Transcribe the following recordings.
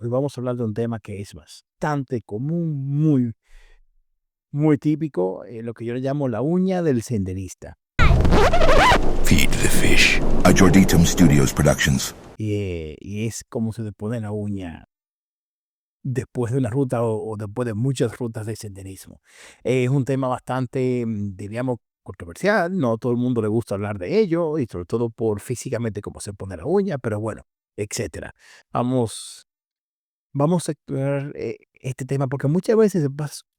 Hoy vamos a hablar de un tema que es bastante común, muy típico, lo que yo le llamo la uña del senderista. Feed the Fish, a Jorditum Studios Productions. Y es como se le pone la uña después de una ruta o después de muchas rutas de senderismo. Es un tema bastante, diríamos, controversial. No a todo el mundo le gusta hablar de ello, y sobre todo por físicamente cómo se pone la uña, pero bueno, etcétera. Vamos, vamos a explorar este tema porque muchas veces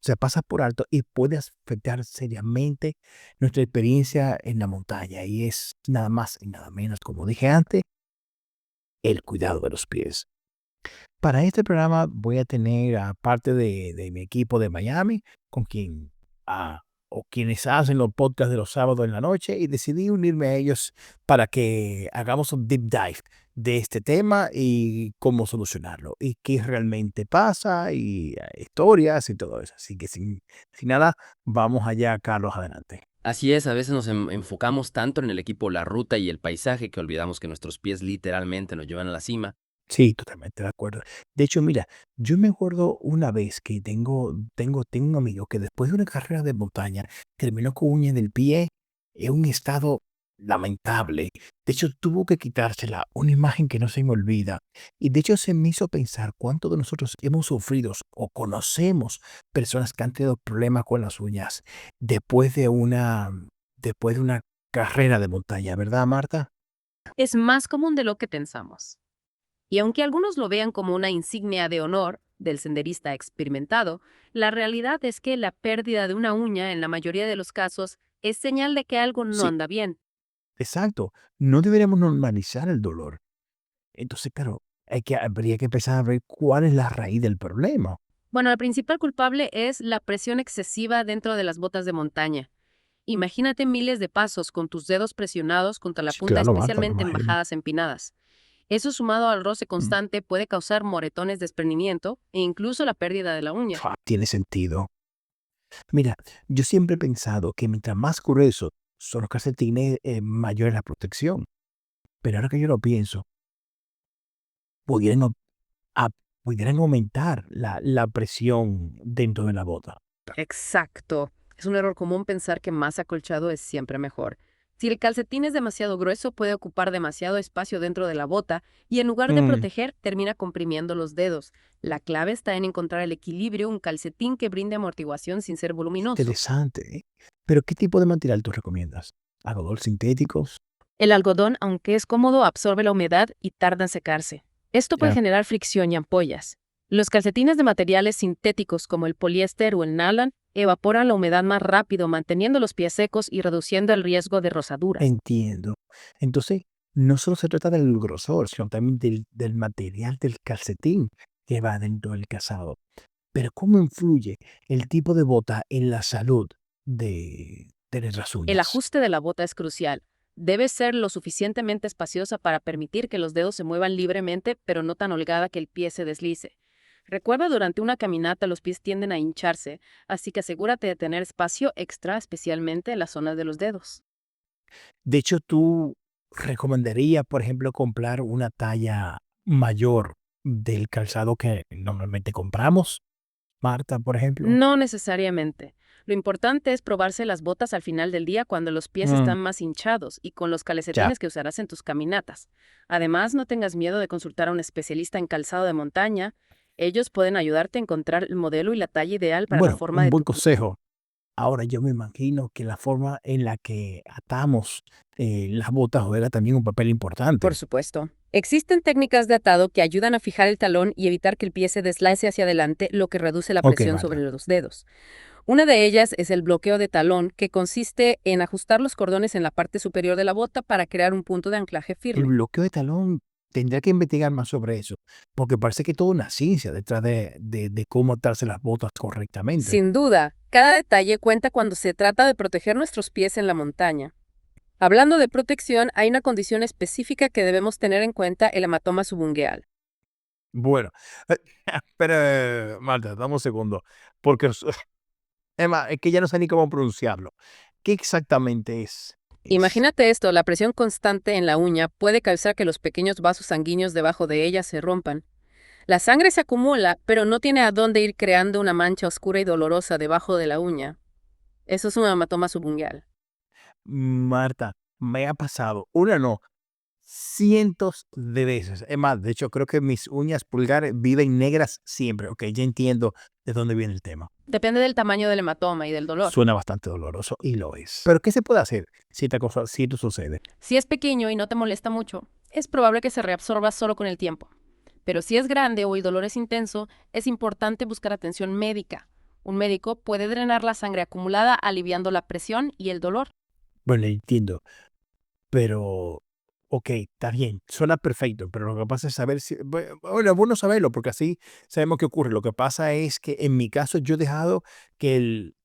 se pasa por alto y puede afectar seriamente nuestra experiencia en la montaña. Y es nada más y nada menos, como dije antes, el cuidado de los pies. Para este programa voy a tener a parte de mi equipo de Miami, con quien, o quienes hacen los podcasts de los sábados en la noche, y decidí unirme a ellos para que hagamos un deep dive de este tema y cómo solucionarlo, y qué realmente pasa, y historias y todo eso. Así que sin nada, vamos allá, Carlos, adelante. Así es, a veces nos enfocamos tanto en el equipo, la ruta y el paisaje que olvidamos que nuestros pies literalmente nos llevan a la cima. Sí, totalmente de acuerdo. De hecho, mira, yo me acuerdo una vez que tengo un amigo que después de una carrera de montaña terminó con uña en el pie en un estado lamentable. De hecho, tuvo que quitársela, una imagen que no se me olvida. Y de hecho, se me hizo pensar cuántos de nosotros hemos sufrido o conocemos personas que han tenido problemas con las uñas después después de una carrera de montaña, ¿verdad, Marta? Es más común de lo que pensamos. Y aunque algunos lo vean como una insignia de honor del senderista experimentado, la realidad es que la pérdida de una uña en la mayoría de los casos es señal de que algo no Sí, anda bien. exacto. No deberíamos normalizar el dolor. Entonces, claro, habría que empezar a ver cuál es la raíz del problema. Bueno, el principal culpable es la presión excesiva dentro de las botas de montaña. Imagínate miles de pasos con tus dedos presionados contra la Sí, punta, claro, Marta, me especialmente en imagino. bajadas empinadas. Eso sumado al roce Mm. constante puede causar moretones, desprendimiento e incluso la pérdida de la uña. Tiene sentido. Mira, yo siempre he pensado que mientras más gruesos son los calcetines, mayor es la protección. Pero ahora que yo lo pienso, pudieran, au- a- pudieran aumentar la presión dentro de la bota. Exacto. Es un error común pensar que más acolchado es siempre mejor. Si el calcetín es demasiado grueso, puede ocupar demasiado espacio dentro de la bota y en lugar de Mm, proteger, termina comprimiendo los dedos. La clave está en encontrar el equilibrio, un calcetín que brinde amortiguación sin ser voluminoso. interesante, ¿eh? Pero ¿qué tipo de material tú recomiendas? ¿Algodón sintéticos? El algodón, aunque es cómodo, absorbe la humedad y tarda en secarse. Esto puede Ya. generar fricción y ampollas. Los calcetines de materiales sintéticos como el poliéster o el nylon evaporan la humedad más rápido, manteniendo los pies secos y reduciendo el riesgo de rosaduras. Entiendo. Entonces, no solo se trata del grosor, sino también del material del calcetín que va dentro del calzado. Pero ¿cómo influye el tipo de bota en la salud de nuestras El uñas? ajuste de la bota es crucial. Debe ser lo suficientemente espaciosa para permitir que los dedos se muevan libremente, pero no tan holgada que el pie se deslice. Recuerda, durante una caminata los pies tienden a hincharse, así que asegúrate de tener espacio extra, especialmente en las zonas de los dedos. De hecho, ¿tú recomendarías, por ejemplo, comprar una talla mayor del calzado que normalmente compramos? Marta, por ejemplo. No necesariamente. Lo importante es probarse las botas al final del día cuando los pies Mm, están más hinchados y con los ya, calcetines que usarás en tus caminatas. Además, no tengas miedo de consultar a un especialista en calzado de montaña. Ellos pueden ayudarte a encontrar el modelo y la talla ideal para la bueno, forma un de buen tu pie. consejo. Ahora yo me imagino que la forma en la que atamos las botas juega también un papel Por importante. supuesto. Existen técnicas de atado que ayudan a fijar el talón y evitar que el pie se deslace hacia adelante, lo que reduce la Ok, presión sobre Marta. los dedos. Una de ellas es el bloqueo de talón, que consiste en ajustar los cordones en la parte superior de la bota para crear un punto de anclaje El firme. bloqueo de talón, tendría que investigar más sobre eso, porque parece que toda una ciencia detrás de cómo atarse las botas correctamente. Sin duda, cada detalle cuenta cuando se trata de proteger nuestros pies en la montaña. Hablando de protección, hay una condición específica que debemos tener en cuenta: el hematoma subungueal. Bueno, pero Marta, dame un segundo, porque es más, es que ya no sé ni cómo pronunciarlo. ¿Qué exactamente es? Imagínate esto: la presión constante en la uña puede causar que los pequeños vasos sanguíneos debajo de ella se rompan. La sangre se acumula, pero no tiene a dónde ir creando una mancha oscura y dolorosa debajo de la uña. Eso es un hematoma subungual. Marta, me ha pasado, una no, cientos de veces. Es más, de hecho, creo que mis uñas pulgares viven negras siempre. Ok, ya entiendo de dónde viene el tema. Depende del tamaño del hematoma y del dolor. Suena bastante doloroso y lo es. Pero ¿qué se puede hacer si esto sucede? Si es pequeño y no te molesta mucho, es probable que se reabsorba solo con el tiempo. Pero si es grande o el dolor es intenso, es importante buscar atención médica. Un médico puede drenar la sangre acumulada aliviando la presión y el dolor. Bueno, entiendo, pero, ok, está bien, suena perfecto, pero lo que pasa es saber si, bueno, es bueno saberlo porque así sabemos qué ocurre. Lo que pasa es que en mi caso yo he dejado que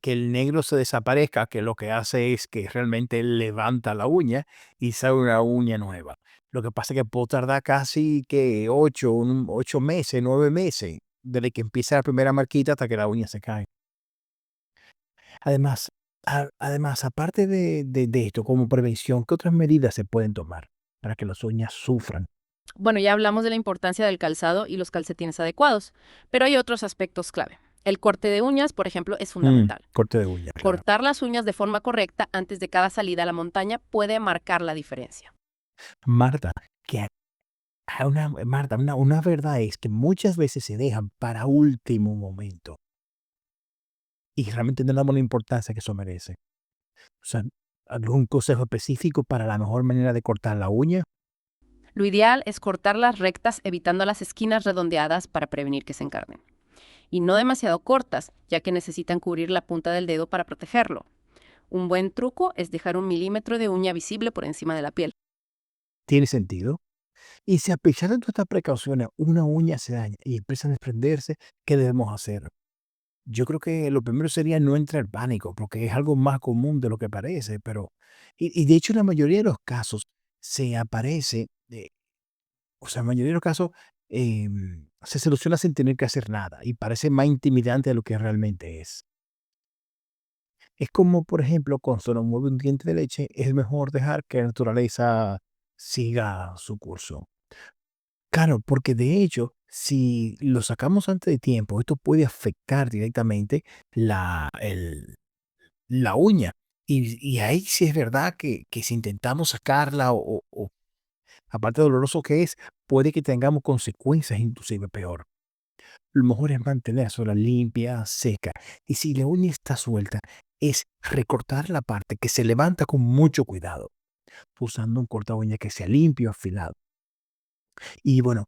el negro se desaparezca, que lo que hace es que realmente levanta la uña y sale una uña nueva. Lo que pasa es que puedo tardar casi que 8 meses, 9 meses, desde que empieza la primera marquita hasta que la uña se cae. Además, además, aparte de esto, como prevención, ¿qué otras medidas se pueden tomar para que las uñas sufran? Bueno, ya hablamos de la importancia del calzado y los calcetines adecuados, pero hay otros aspectos clave. El corte de uñas, por ejemplo, es fundamental. Corte de uña, claro. Cortar las uñas de forma correcta antes de cada salida a la montaña puede marcar la diferencia. Marta, que Marta, una verdad es que muchas veces se dejan para último momento y realmente no le damos la importancia que eso merece. O sea, ¿algún consejo específico para la mejor manera de cortar la uña? Lo ideal es cortarlas rectas evitando las esquinas redondeadas para prevenir que se encarnen. Y no demasiado cortas, ya que necesitan cubrir la punta del dedo para protegerlo. Un buen truco es dejar 1 milímetro de uña visible por encima de la piel. ¿Tiene sentido? Y si a pesar de todas estas precauciones una uña se daña y empieza a desprenderse, ¿qué debemos hacer? Yo creo que lo primero sería no entrar en pánico, porque es algo más común de lo que parece, pero y de hecho, en la mayoría de los casos se aparece, o sea, en la mayoría de los casos, se soluciona sin tener que hacer nada y parece más intimidante de lo que realmente es. Es como, por ejemplo, cuando se nos mueve un diente de leche, es mejor dejar que la naturaleza siga su curso. Claro, porque de hecho, si lo sacamos antes de tiempo, esto puede afectar directamente la uña. Y ahí sí es verdad que si intentamos sacarla o aparte de doloroso que es, puede que tengamos consecuencias inclusive peor. Lo mejor es mantenerla limpia, seca. Y si la uña está suelta, es recortar la parte que se levanta con mucho cuidado, usando un corta uña que sea limpio, afilado. Y bueno,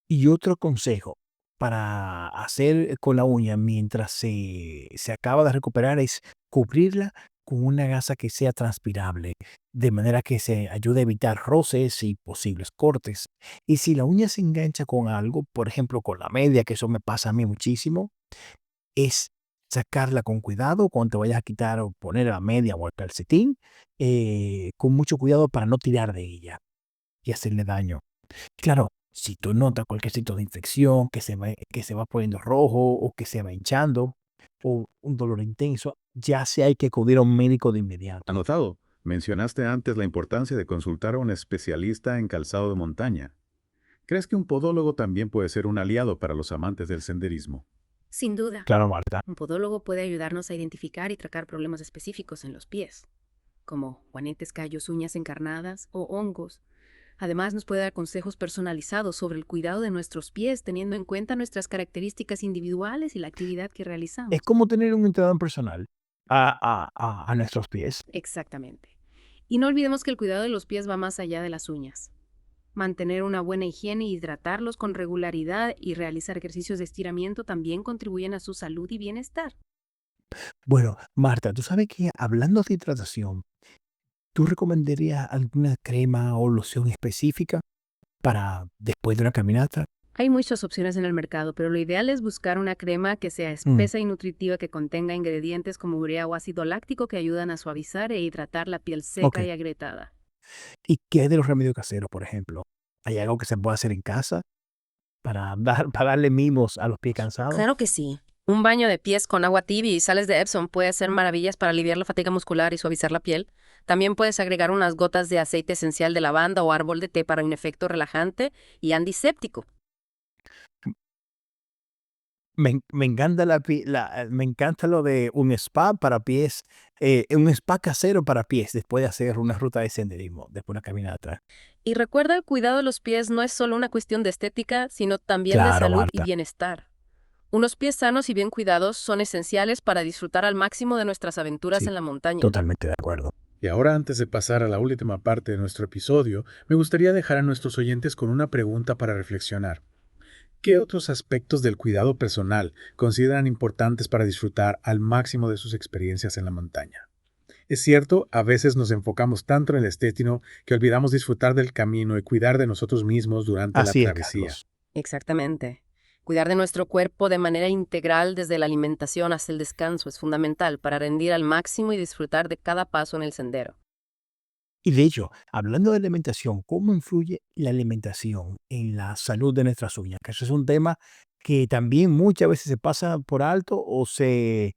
y otro consejo para hacer con la uña mientras se acaba de recuperar es cubrirla con una gasa que sea transpirable, de manera que se ayude a evitar roces y posibles cortes. Y si la uña se engancha con algo, por ejemplo con la media, que eso me pasa a mí muchísimo, es sacarla con cuidado cuando te vayas a quitar o poner la media o el calcetín, con mucho cuidado para no tirar de ella y hacerle daño. Claro, si tú notas cualquier sitio de infección, que se va poniendo rojo o que se va hinchando o un dolor intenso, ya sí hay que acudir a un médico de inmediato. Anotado. Mencionaste antes la importancia de consultar a un especialista en calzado de montaña. ¿Crees que un podólogo también puede ser un aliado para los amantes del senderismo? Sin duda. Claro, Marta. Un podólogo puede ayudarnos a identificar y tratar problemas específicos en los pies, como juanetes, callos, uñas encarnadas o hongos. Además, nos puede dar consejos personalizados sobre el cuidado de nuestros pies, teniendo en cuenta nuestras características individuales y la actividad que realizamos. Es como tener un entrenador personal a nuestros pies. Exactamente. Y no olvidemos que el cuidado de los pies va más allá de las uñas. Mantener una buena higiene, hidratarlos con regularidad y realizar ejercicios de estiramiento también contribuyen a su salud y bienestar. Bueno, Marta, tú sabes que hablando de hidratación, ¿tú recomendarías alguna crema o loción específica para después de una caminata? Hay muchas opciones en el mercado, pero lo ideal es buscar una crema que sea espesa y nutritiva, que contenga ingredientes como urea o ácido láctico que ayudan a suavizar e hidratar la piel seca Ok. y agrietada. ¿Y qué hay de los remedios caseros, por ejemplo? ¿Hay algo que se pueda hacer en casa para darle mimos a los pies cansados? Claro que sí. Un baño de pies con agua tibia y sales de Epsom puede hacer maravillas para aliviar la fatiga muscular y suavizar la piel. También puedes agregar unas gotas de aceite esencial de lavanda o árbol de té para un efecto relajante y antiséptico. Me encanta me encanta lo de un spa para pies, un spa casero para pies después de hacer una ruta de senderismo, después de una caminata. Y recuerda, el cuidado de los pies no es solo una cuestión de estética, sino también de Claro, salud y Marta. bienestar. Unos pies sanos y bien cuidados son esenciales para disfrutar al máximo de nuestras aventuras Sí, en la montaña. totalmente de acuerdo. Y ahora, antes de pasar a la última parte de nuestro episodio, me gustaría dejar a nuestros oyentes con una pregunta para reflexionar. ¿Qué otros aspectos del cuidado personal consideran importantes para disfrutar al máximo de sus experiencias en la montaña? Es cierto, a veces nos enfocamos tanto en el estético que olvidamos disfrutar del camino y cuidar de nosotros mismos durante la Así es, travesía. Carlos. Exactamente. Cuidar de nuestro cuerpo de manera integral desde la alimentación hasta el descanso es fundamental para rendir al máximo y disfrutar de cada paso en el sendero. Y de hecho, hablando de alimentación, ¿cómo influye la alimentación en la salud de nuestras uñas? Que eso es un tema que también muchas veces se pasa por alto o se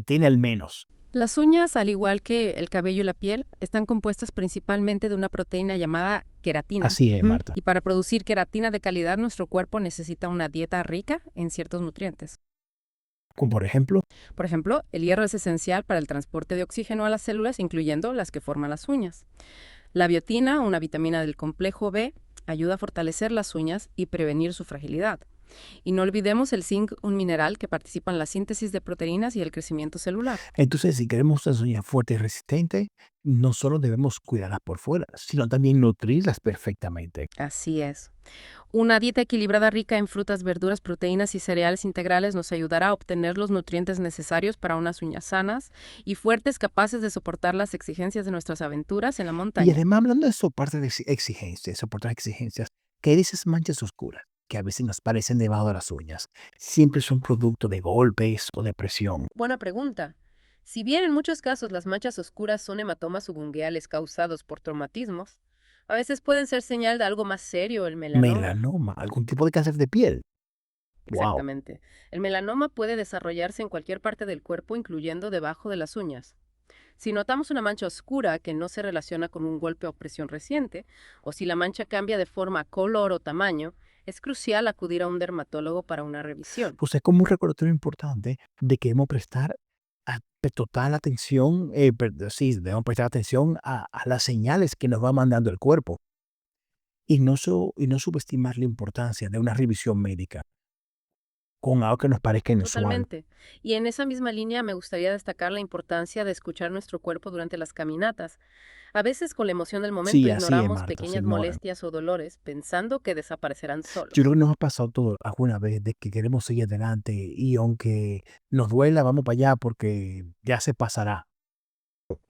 tiene al menos. Las uñas, al igual que el cabello y la piel, están compuestas principalmente de una proteína llamada queratina. Así es, Marta. Y para producir queratina de calidad, nuestro cuerpo necesita una dieta rica en ciertos nutrientes. Como por ejemplo, Por ejemplo, el hierro es esencial para el transporte de oxígeno a las células, incluyendo las que forman las uñas. La biotina, una vitamina del complejo B, ayuda a fortalecer las uñas y prevenir su fragilidad. Y no olvidemos el zinc, un mineral que participa en la síntesis de proteínas y el crecimiento celular. entonces si queremos unas uñas fuertes y resistentes, no solo debemos cuidarlas por fuera, sino también nutrirlas perfectamente. Así es. Una dieta equilibrada rica en frutas, verduras, proteínas y cereales integrales nos ayudará a obtener los nutrientes necesarios para unas uñas sanas y fuertes, capaces de soportar las exigencias de nuestras aventuras en la Y montaña. además, hablando de soporte de exigencias, soportar exigencias, ¿qué de esas manchas oscuras que a veces nos parecen debajo de las uñas? Siempre son producto de golpes o de presión. Buena pregunta. Si bien en muchos casos las manchas oscuras son hematomas subungueales causados por traumatismos, a veces pueden ser señal de algo más serio, el melanoma. Melanoma, algún tipo de cáncer de piel. Wow. Exactamente. El melanoma puede desarrollarse en cualquier parte del cuerpo, incluyendo debajo de las uñas. Si notamos una mancha oscura que no se relaciona con un golpe o presión reciente, o si la mancha cambia de forma, color o tamaño, es crucial acudir a un dermatólogo para una revisión. Pues es como un recordatorio importante de que debemos prestar total atención, sí, debemos prestar atención a las señales que nos va mandando el cuerpo y no subestimar la importancia de una revisión médica con algo que nos parezca inusual. Totalmente. Y en esa misma línea me gustaría destacar la importancia de escuchar nuestro cuerpo durante las caminatas. A veces con la emoción del momento Sí, así es, ignoramos Marta, se pequeñas ignoran. molestias o dolores pensando que desaparecerán solos. Yo creo que nos ha pasado todo alguna vez de que queremos seguir adelante y aunque nos duela, vamos para allá porque ya se pasará.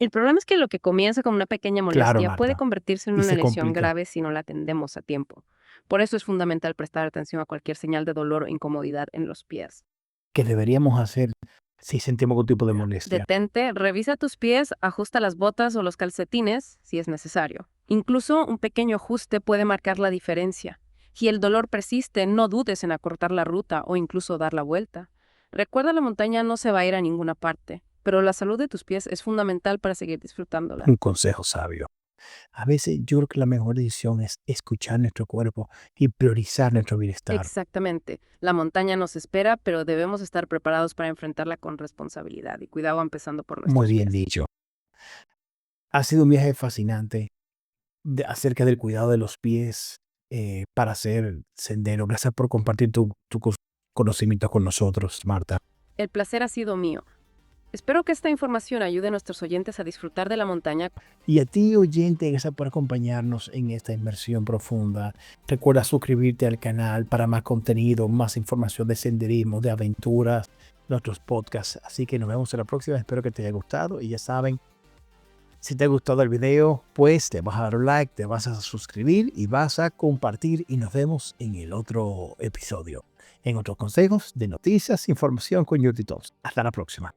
El problema es que lo que comienza como una pequeña Claro, molestia puede Marta. convertirse en Y una se lesión complica. grave si no la atendemos a tiempo. Por eso es fundamental prestar atención a cualquier señal de dolor o incomodidad en los pies. Que deberíamos hacer si sentimos algún tipo de molestia. Detente, revisa tus pies, ajusta las botas o los calcetines si es necesario. Incluso un pequeño ajuste puede marcar la diferencia. Si el dolor persiste, no dudes en acortar la ruta o incluso dar la vuelta. Recuerda, la montaña no se va a ir a ninguna parte, pero la salud de tus pies es fundamental para seguir disfrutándola. Un consejo sabio. A veces yo creo que la mejor decisión es escuchar nuestro cuerpo y priorizar nuestro bienestar. Exactamente. La montaña nos espera, pero debemos estar preparados para enfrentarla con responsabilidad y cuidado, empezando por nuestros Muy bien pies. dicho. Ha sido un viaje fascinante acerca del cuidado de los pies para hacer sendero. Gracias por compartir tus conocimientos con nosotros, Marta. El placer ha sido mío. Espero que esta información ayude a nuestros oyentes a disfrutar de la montaña. Y a ti, oyente, gracias por acompañarnos en esta inmersión profunda. Recuerda suscribirte al canal para más contenido, más información de senderismo, de aventuras, nuestros podcasts. Así que nos vemos en la próxima. Espero que te haya gustado. Y ya saben, si te ha gustado el video, pues te vas a dar un like, te vas a suscribir y vas a compartir. Y nos vemos en el otro episodio, en otros consejos de noticias, información con Yurti Talks. Hasta la próxima.